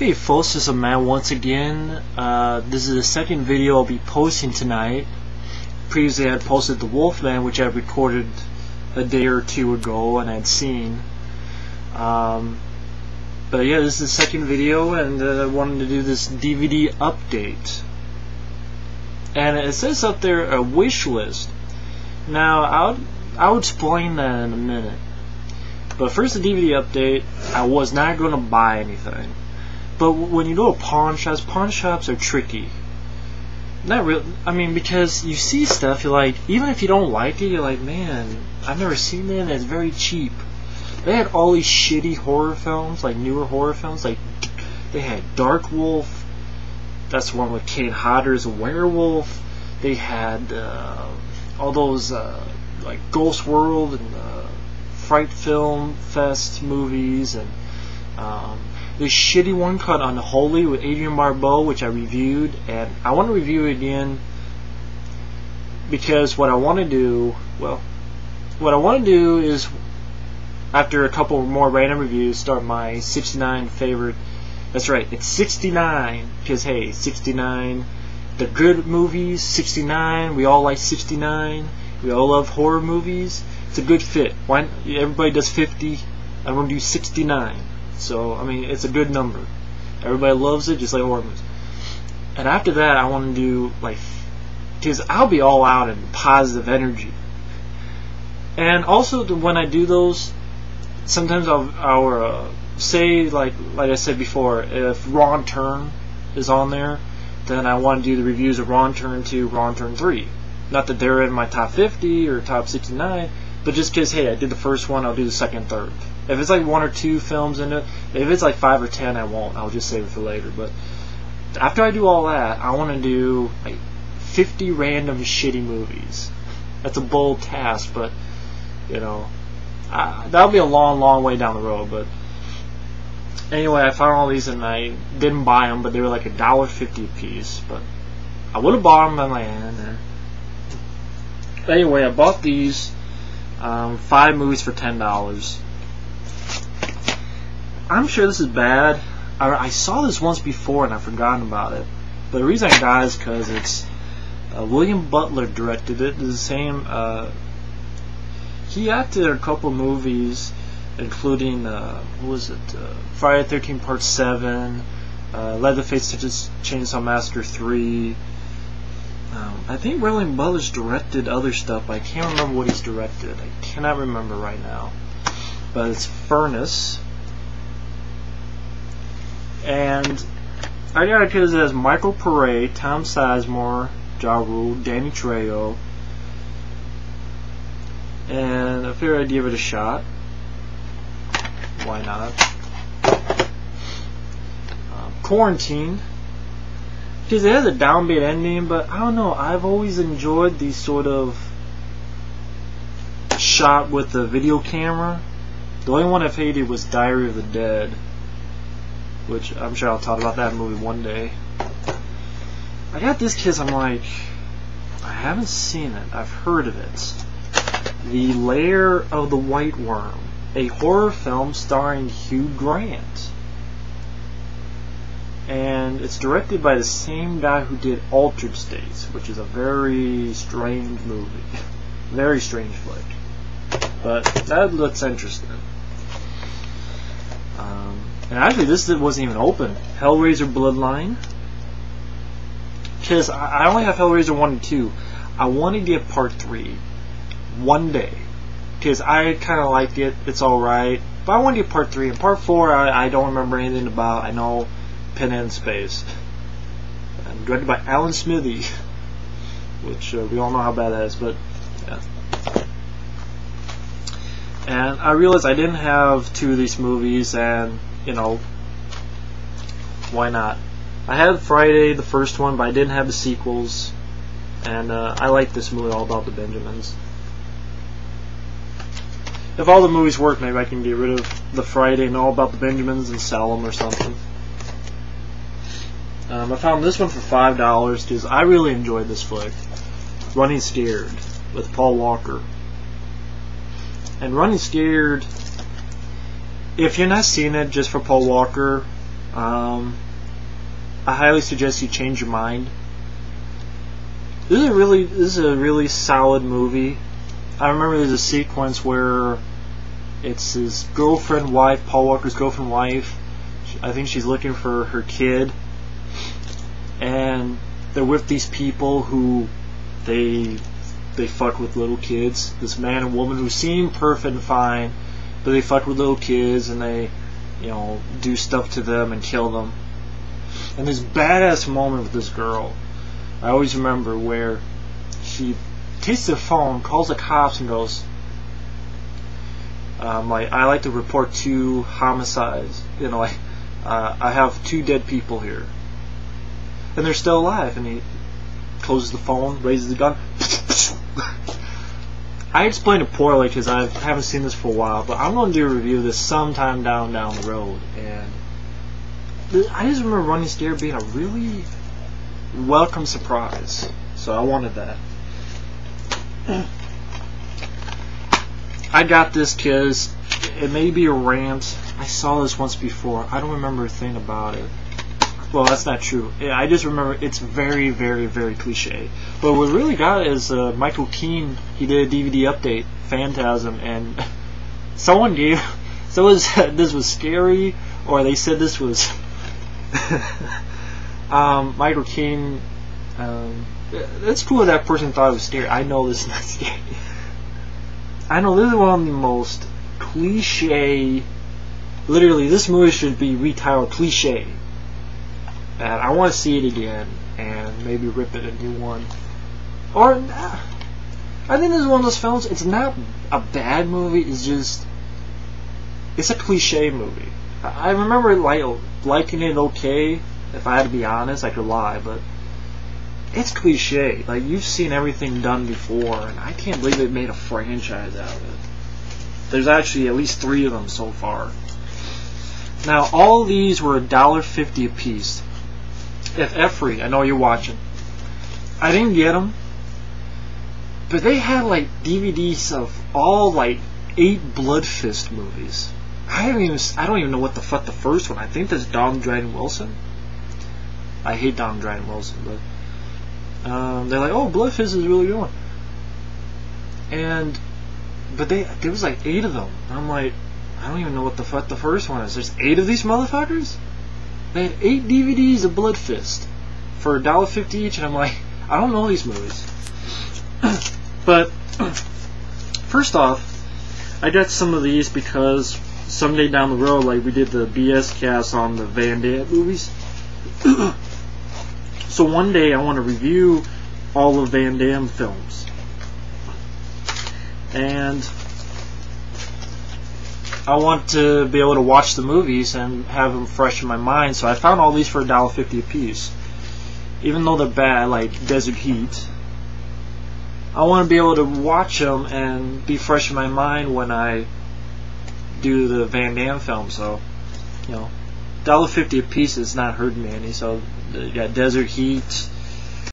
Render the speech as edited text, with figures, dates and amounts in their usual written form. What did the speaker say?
Hey folks, this is Matt once again. This is the second video I'll be posting tonight. Previously I had posted the Wolfman, which I recorded a day or two ago and I'd seen. But yeah, this is the second video, and I wanted to do this DVD update. And it says up there a wish list. Now I'll explain that in a minute. But first, the DVD update. I was not going to buy anything. But when you go to pawn shops are tricky. Not real. I mean, because you see stuff, you're like, even if you don't like it, you're like, man, I've never seen it, and it's very cheap. They had all these shitty horror films, like newer horror films, like they had Dark Wolf. That's the one with Kate Hodder's a werewolf. They had all those like Ghost World and Fright Film Fest movies, and this shitty one called Unholy with Adrienne Barbeau, which I reviewed, and I want to review it again because what I want to do is, after a couple more random reviews, start my 69 favorite. That's right, it's 69, because hey, 69, the good movies, 69, we all like 69, we all love horror movies, it's a good fit. Why, everybody does 50, I'm going to do 69. So, I mean, it's a good number. Everybody loves it, just like horror movies. And after that, I want to do, like, because I'll be all out in positive energy. And also, when I do those, sometimes I'll say, like I said before, if Wrong Turn is on there, then I want to do the reviews of Wrong Turn 2, Wrong Turn 3. Not that they're in my top 50 or top 69, but just because, hey, I did the first one, I'll do the second, third. If it's like one or two films in it, if it's like 5 or 10, I won't. I'll just save it for later. But after I do all that, I want to do like 50 random shitty movies. That's a bold task, but you know, that'll be a long, long way down the road. But anyway, I found all these and I didn't buy them, but they were like $1.50 a piece. But I would have bought them, but I'm like, nah. Anyway, I bought these 5 movies for $10. I'm sure this is bad. I saw this once before and I've forgotten about it. But the reason I got it is because it's William Butler directed it. It's the same. He acted in a couple movies, including what was it? Friday the 13th Part 7, Leatherface Chainsaw Massacre 3. I think William Butler's directed other stuff, but I can't remember what he's directed. I cannot remember right now. But it's Furnace. And I got it because it has Michael Pare, Tom Sizemore, Ja Rule, Danny Trejo, and I figured I'd give it a shot. Why not? Quarantine, because it has a downbeat ending, but I don't know. I've always enjoyed these sort of shot with the video camera. The only one I've hated was Diary of the Dead, which I'm sure I'll talk about that movie one day. I got this because I'm like, I haven't seen it. I've heard of it. The Lair of the White Worm, a horror film starring Hugh Grant. And it's directed by the same guy who did Altered States, which is a very strange movie. Very strange flick. But that looks interesting. And actually, this wasn't even open. Hellraiser Bloodline. Because I only have Hellraiser 1 and 2. I want to get Part 3 one day. Because I kind of like it. It's alright. But I want to get Part 3. And Part 4, I don't remember anything about. I know Pen and Space. And directed by Alan Smithy. Which we all know how bad that is. But, yeah. And I realized I didn't have 2 of these movies, and you know, why not? I had Friday, the first one, but I didn't have the sequels, and I like this movie, All About the Benjamins. If all the movies work, maybe I can get rid of the Friday and All About the Benjamins and sell them or something. I found this one for $5 because I really enjoyed this flick, Running Scared, with Paul Walker. And Running Scared, if you're not seeing it just for Paul Walker, I highly suggest you change your mind. This is a really solid movie. I remember there's a sequence where it's his girlfriend, wife, Paul Walker's girlfriend, wife. I think she's looking for her kid, and they're with these people who they fuck with little kids. This man and woman who seem perfect and fine, but they fuck with little kids and they, do stuff to them and kill them. And this badass moment with this girl, I always remember, where she takes the phone, calls the cops, and goes, I like to report 2 homicides. I have 2 dead people here, and they're still alive. And he closes the phone, raises the gun. I explained it poorly because I haven't seen this for a while, but I'm going to do a review of this sometime down the road. And I just remember Running Scared being a really welcome surprise, so I wanted that. I got this because it may be a rant. I saw this once before. I don't remember a thing about it. Well, that's not true. I just remember it's very, very, very cliche. But what really got it is Michael Keane. He did a DVD update, Phantasm, and someone said this was scary, or they said this was Michael Keane. It's cool that person thought it was scary. I know this is not scary. I know this is one of the most cliche. Literally, this movie should be retitled Cliche. And I want to see it again and maybe rip it a new one. Or I think this is one of those films. It's not a bad movie. It's a cliche movie. I remember liking it okay. If I had to be honest, I could lie, but it's cliche. Like, you've seen everything done before, and I can't believe it made a franchise out of it. There's actually at least 3 of them so far. Now, all of these were $1.50 a piece. If Effrey, I know you're watching. I didn't get them, but they had DVDs of all 8 Blood Fist movies. I don't even know what the fuck the first one. I think that's Damme, Dryden, Wilson. I hate Damme, Dryden, Wilson, but they're like, oh, Blood Fist is a really good one. But there was 8 of them. And I'm like, I don't even know what the fuck the first one is. There's 8 of these motherfuckers? They had 8 DVDs of Blood Fist for $1.50 each, and I'm like, I don't know these movies. But first off, I got some of these because someday down the road, we did the BS cast on the Van Damme movies. So one day I want to review all of Van Damme films. And I want to be able to watch the movies and have them fresh in my mind, so I found all these for $1.50 a piece. Even though they're bad, like Desert Heat, I want to be able to watch them and be fresh in my mind when I do the Van Damme film. So, $1.50 a piece is not hurting me any. So you got Desert Heat,